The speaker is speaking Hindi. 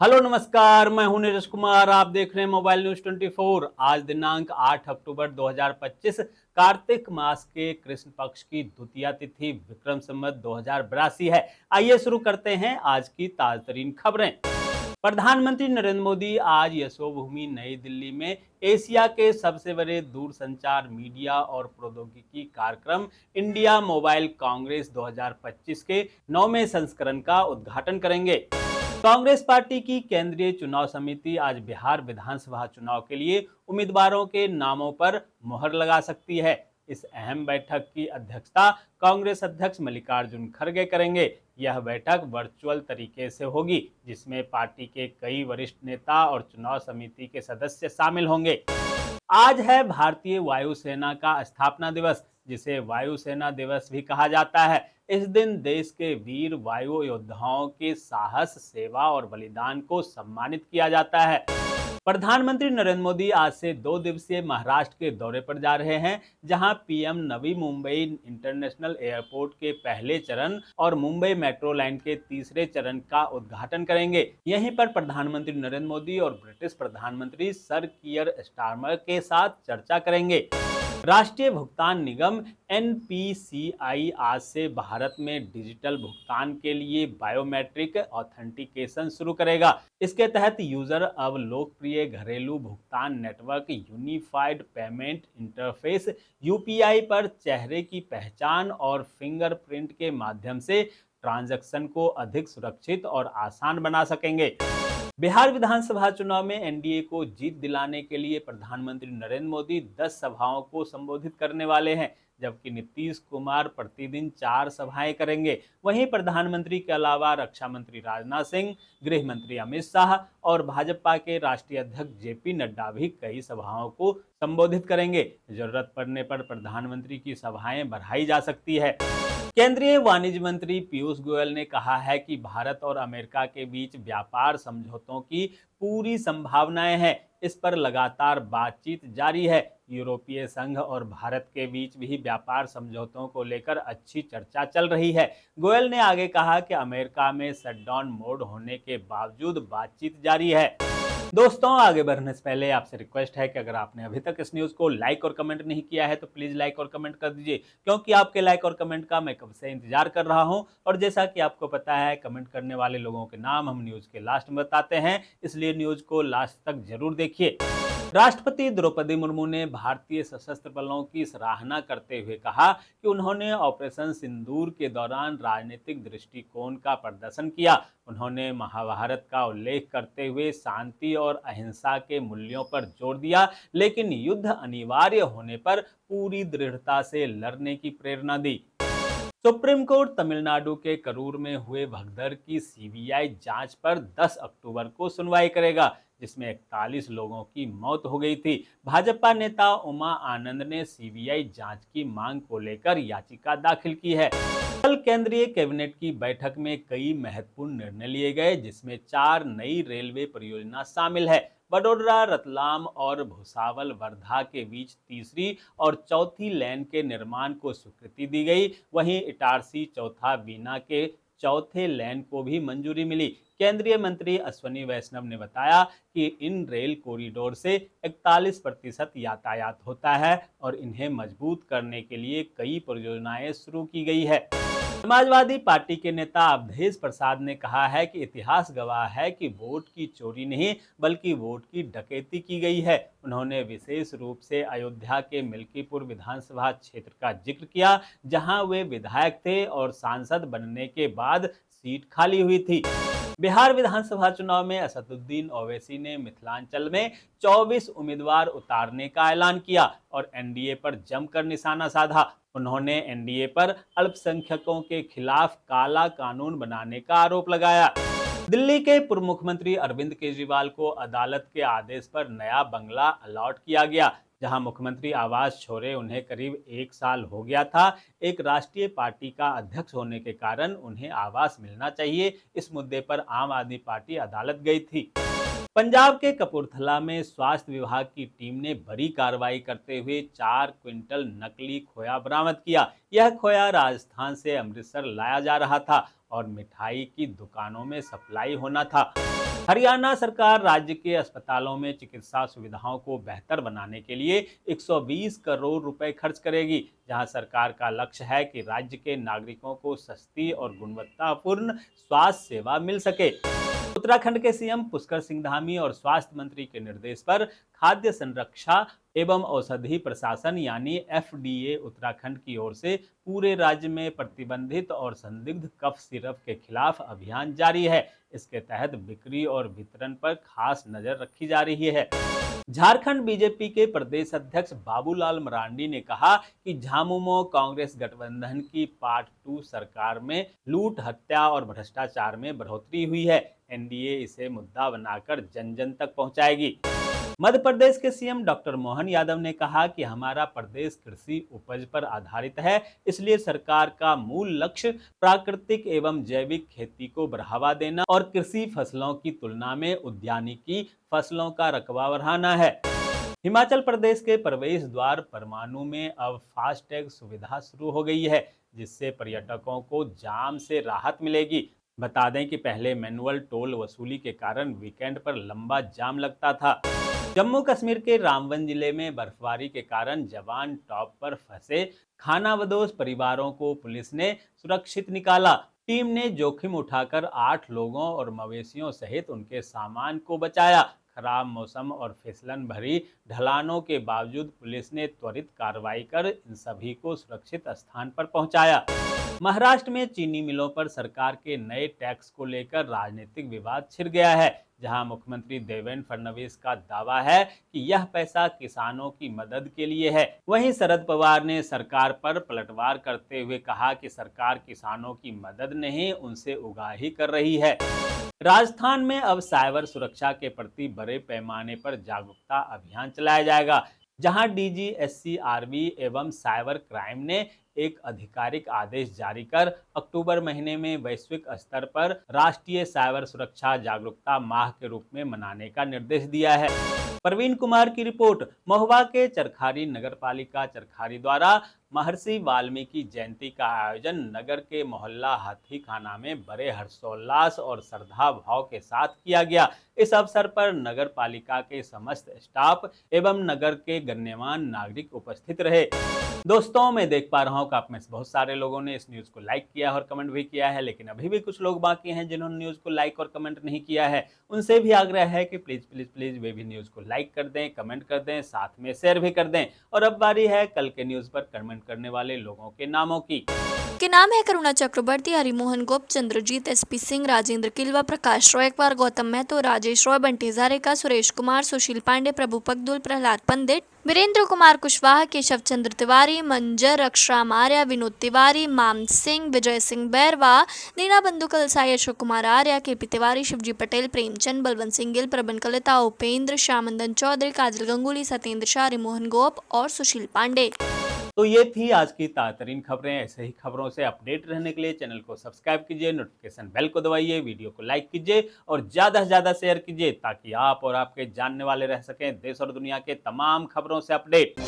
हेलो नमस्कार, मैं हूं नीरज कुमार। आप देख रहे हैं मोबाइल न्यूज 24। आज दिनांक 8 अक्टूबर 2025 कार्तिक मास के कृष्ण पक्ष की द्वितीया तिथि विक्रम संवत 2082 है। आइए शुरू करते हैं आज की ताज़तरीन खबरें। प्रधानमंत्री नरेंद्र मोदी आज यशोभूमि नई दिल्ली में एशिया के सबसे बड़े दूरसंचार मीडिया और प्रौद्योगिकी कार्यक्रम इंडिया मोबाइल कांग्रेस 2025 के 9वें संस्करण का उद्घाटन करेंगे। कांग्रेस पार्टी की केंद्रीय चुनाव समिति आज बिहार विधानसभा चुनाव के लिए उम्मीदवारों के नामों पर मुहर लगा सकती है। इस अहम बैठक की अध्यक्षता कांग्रेस अध्यक्ष मल्लिकार्जुन खड़गे करेंगे। यह बैठक वर्चुअल तरीके से होगी, जिसमें पार्टी के कई वरिष्ठ नेता और चुनाव समिति के सदस्य शामिल होंगे। आज है भारतीय वायुसेना का स्थापना दिवस, जिसे वायुसेना दिवस भी कहा जाता है। इस दिन देश के वीर वायु योद्धाओं के साहस, सेवा और बलिदान को सम्मानित किया जाता है। प्रधानमंत्री नरेंद्र मोदी आज से 2 दिवसीय महाराष्ट्र के दौरे पर जा रहे हैं, जहां PM Navi Mumbai international airport के पहले चरण और मुंबई मेट्रो लाइन के तीसरे चरण का उद्घाटन करेंगे। यहीं पर प्रधानमंत्री नरेंद्र मोदी और ब्रिटिश प्रधानमंत्री सर कियर स्टारमर के साथ चर्चा करेंगे। राष्ट्रीय भुगतान निगम एनपीसीआई आज से भारत में डिजिटल भुगतान के लिए बायोमेट्रिक ऑथेंटिकेशन शुरू करेगा। इसके तहत यूजर अब लोकप्रिय घरेलू भुगतान network unified payment interface UPI पर चेहरे की पहचान और फिंगरप्रिंट के माध्यम से ट्रांजैक्शन को अधिक सुरक्षित और आसान बना सकेंगे। बिहार विधानसभा चुनाव में एनडीए को जीत दिलाने के लिए प्रधानमंत्री नरेंद्र मोदी 10 सभाओं को संबोधित करने वाले हैं, जबकि नीतीश कुमार प्रतिदिन 4 सभाएं करेंगे। वहीं प्रधानमंत्री के अलावा रक्षा मंत्री राजनाथ सिंह, गृह मंत्री अमित शाह और भाजपा के राष्ट्रीय अध्यक्ष जेपी नड्डा भी कई सभाओं को संबोधित करेंगे। जरूरत पड़ने पर प्रधानमंत्री की सभाएं बढ़ाई जा सकती है। केंद्रीय वाणिज्य मंत्री पीयूष गोयल ने कहा है कि भारत और अमेरिका के बीच व्यापार समझौतों की पूरी संभावनाएं हैं। इस पर लगातार बातचीत जारी है। यूरोपीय संघ और भारत के बीच भी व्यापार समझौतों को लेकर अच्छी चर्चा चल रही है। गोयल ने आगे कहा कि अमेरिका में शटडाउन मोड होने के बावजूद बातचीत जारी है। दोस्तों, आगे बढ़ने से पहले आपसे रिक्वेस्ट है कि अगर आपने अभी तक इस न्यूज़ को लाइक और कमेंट नहीं किया है तो प्लीज़ लाइक और कमेंट कर दीजिए, क्योंकि आपके लाइक और कमेंट का मैं कब से इंतजार कर रहा हूं। और जैसा कि आपको पता है, कमेंट करने वाले लोगों के नाम हम न्यूज़ के लास्ट में बताते हैं, इसलिए न्यूज़ को लास्ट तक जरूर देखिए। राष्ट्रपति द्रौपदी मुर्मू ने भारतीय सशस्त्र बलों की सराहना करते हुए कहा कि उन्होंने ऑपरेशन सिंदूर के दौरान राजनीतिक दृष्टिकोण का प्रदर्शन किया। उन्होंने महाभारत का उल्लेख करते हुए शांति और अहिंसा के मूल्यों पर जोर दिया, लेकिन युद्ध अनिवार्य होने पर पूरी दृढ़ता से लड़ने की प्रेरणा दी। सुप्रीम कोर्ट तमिलनाडु के करूर में हुए भगदड़ की सीबीआई जांच पर 10 अक्टूबर को सुनवाई करेगा, जिसमें 41 लोगों की मौत हो गई थी। भाजपा नेता उमा आनंद ने सीबीआई जांच की मांग को लेकर याचिका दाखिल की है। कल केंद्रीय कैबिनेट की बैठक में कई महत्वपूर्ण निर्णय लिए गए, जिसमें 4 नई रेलवे परियोजना शामिल है। बडोदरा, रतलाम और भुसावल वर्धा के बीच तीसरी और चौथी लेन के निर्माण को स्वीकृति दी गई। वहीं इटारसी चौथा बीना के चौथे लेन को भी मंजूरी मिली। केंद्रीय मंत्री अश्विनी वैष्णव ने बताया कि इन रेल कॉरिडोर से 41% यातायात होता है और इन्हें मजबूत करने के लिए कई परियोजनाएं शुरू की गई है। समाजवादी पार्टी के नेता अवधेश प्रसाद ने कहा है कि इतिहास गवाह है कि वोट की चोरी नहीं बल्कि वोट की डकैती की गई है। उन्होंने विशेष रूप से अयोध्या के मिल्कीपुर विधानसभा क्षेत्र का जिक्र किया, जहां वे विधायक थे और सांसद बनने के बाद सीट खाली हुई थी। बिहार विधानसभा चुनाव में असदुद्दीन ओवैसी ने मिथिलांचल में 24 उम्मीदवार उतारने का ऐलान किया और एनडीए पर जमकर निशाना साधा। उन्होंने एनडीए पर अल्पसंख्यकों के खिलाफ काला कानून बनाने का आरोप लगाया। दिल्ली के पूर्व मुख्यमंत्री अरविंद केजरीवाल को अदालत के आदेश पर नया बंगला अलॉट किया गया, जहां मुख्यमंत्री आवास छोड़े उन्हें करीब 1 साल हो गया था। एक राष्ट्रीय पार्टी का अध्यक्ष होने के कारण उन्हें आवास मिलना चाहिए, इस मुद्दे पर आम आदमी पार्टी अदालत गई थी। पंजाब के कपूरथला में स्वास्थ्य विभाग की टीम ने बड़ी कार्रवाई करते हुए 4 क्विंटल नकली खोया बरामद किया। यह खोया राजस्थान से अमृतसर लाया जा रहा था और मिठाई की दुकानों में सप्लाई होना था। हरियाणा सरकार राज्य के अस्पतालों में चिकित्सा सुविधाओं को बेहतर बनाने के लिए 120 करोड़ रुपए खर्च करेगी, जहां सरकार का लक्ष्य है कि राज्य के नागरिकों को सस्ती और गुणवत्तापूर्ण स्वास्थ्य सेवा मिल सके। उत्तराखंड के सीएम पुष्कर सिंह धामी और स्वास्थ्य मंत्री के निर्देश पर खाद्य संरक्षा एवं औषधि प्रशासन यानी एफडीए उत्तराखंड की ओर से पूरे राज्य में प्रतिबंधित और संदिग्ध कफ सिरप के खिलाफ अभियान जारी है। इसके तहत बिक्री और वितरण पर खास नजर रखी जा रही है। झारखंड बीजेपी के प्रदेश अध्यक्ष बाबूलाल मरांडी ने कहा कि झामुमो कांग्रेस गठबंधन की पार्ट 2 सरकार में लूट, हत्या और भ्रष्टाचार में बढ़ोतरी हुई है। एनडीए इसे मुद्दा बनाकर जन जन तक पहुंचाएगी। मध्य प्रदेश के सीएम डॉक्टर मोहन यादव ने कहा कि हमारा प्रदेश कृषि उपज पर आधारित है, इसलिए सरकार का मूल लक्ष्य प्राकृतिक एवं जैविक खेती को बढ़ावा देना और कृषि फसलों की तुलना में उद्यानिकी फसलों का रकबा बढ़ाना है। हिमाचल प्रदेश के प्रवेश द्वार परमाणु में अब फास्टैग सुविधा शुरू हो गई है, जिससे पर्यटकों को जाम से राहत मिलेगी। बता दें कि पहले मैनुअल टोल वसूली के कारण वीकेंड पर लंबा जाम लगता था। जम्मू कश्मीर के रामबन जिले में बर्फबारी के कारण जवान टॉप पर फंसे खानाबदोश परिवारों को पुलिस ने सुरक्षित निकाला। टीम ने जोखिम उठाकर 8 लोगों और मवेशियों सहित उनके सामान को बचाया। खराब मौसम और फिसलन भरी ढलानों के बावजूद पुलिस ने त्वरित कार्रवाई कर इन सभी को सुरक्षित स्थान पर पहुंचाया। महाराष्ट्र में चीनी मिलों पर सरकार के नए टैक्स को लेकर राजनीतिक विवाद छिड़ गया है, जहां मुख्यमंत्री देवेंद्र फडणवीस का दावा है कि यह पैसा किसानों की मदद के लिए है। वहीं शरद पवार ने सरकार पर पलटवार करते हुए कहा कि सरकार किसानों की मदद नहीं, उनसे उगाही कर रही है। राजस्थान में अब साइबर सुरक्षा के प्रति बड़े पैमाने पर जागरूकता अभियान चलाया जाएगा, जहां डीजीएससीआरबी एवं साइबर क्राइम ने एक आधिकारिक आदेश जारी कर अक्टूबर महीने में वैश्विक स्तर पर राष्ट्रीय साइबर सुरक्षा जागरूकता माह के रूप में मनाने का निर्देश दिया है। प्रवीण कुमार की रिपोर्ट। महोबा के चरखारी नगरपालिका चरखारी द्वारा महर्षि वाल्मीकि जयंती का आयोजन नगर के मोहल्ला हाथी खाना में बड़े हर्षोल्लास और श्रद्धा भाव के साथ किया गया। इस अवसर पर नगर पालिका के समस्त स्टाफ एवं नगर के गण्यमान्य नागरिक उपस्थित रहे। दोस्तों, मैं देख पा रहा हूं कि आप में से बहुत सारे लोगों ने इस न्यूज को लाइक किया है और कमेंट भी किया है, लेकिन अभी भी कुछ लोग बाकी हैं जिन्होंने न्यूज को लाइक और कमेंट नहीं किया है। उनसे भी आग्रह है कि प्लीज प्लीज प्लीज वे भी न्यूज को लाइक कर दें, कमेंट कर दें, साथ में शेयर भी कर दें। और अब बारी है कल के न्यूज पर कमेंट करने वाले लोगों के नामों की। के नाम है करुणा चक्रवर्ती, हरिमोहन गोप, चंद्रजीत, एसपी सिंह, राजेंद्र किलवा, प्रकाश रॉय, अकबर, गौतम महतो, राजेश रॉय, बंटी हजारिका, सुरेश कुमार, सुशील पांडे, प्रभु पगदुल, प्रहलाद पंडित, वीरेंद्र कुमार कुशवाहा, केशव चंद्र तिवारी, मंजर, अक्षराम आर्या, विनोद तिवारी, मान सिंह, विजय सिंह बैरवा, नीना बंधु कलसाई, अशोक कुमार आर्या, केपी तिवारी, शिवजी पटेल, प्रेमचंद, बलवंत सिंह गिल, प्रबन कलिता, उपेंद्र, श्यामंदन चौधरी, काजल गंगुली, सत्येंद्र शाह, हरिमोहन गोप और सुशील पांडे। तो ये थी आज की ताज़ा खबरें। ऐसे ही खबरों से अपडेट रहने के लिए चैनल को सब्सक्राइब कीजिए, नोटिफिकेशन बेल को दबाइए, वीडियो को लाइक कीजिए और ज़्यादा से ज़्यादा शेयर कीजिए, ताकि आप और आपके जानने वाले रह सकें देश और दुनिया के तमाम खबरों से अपडेट।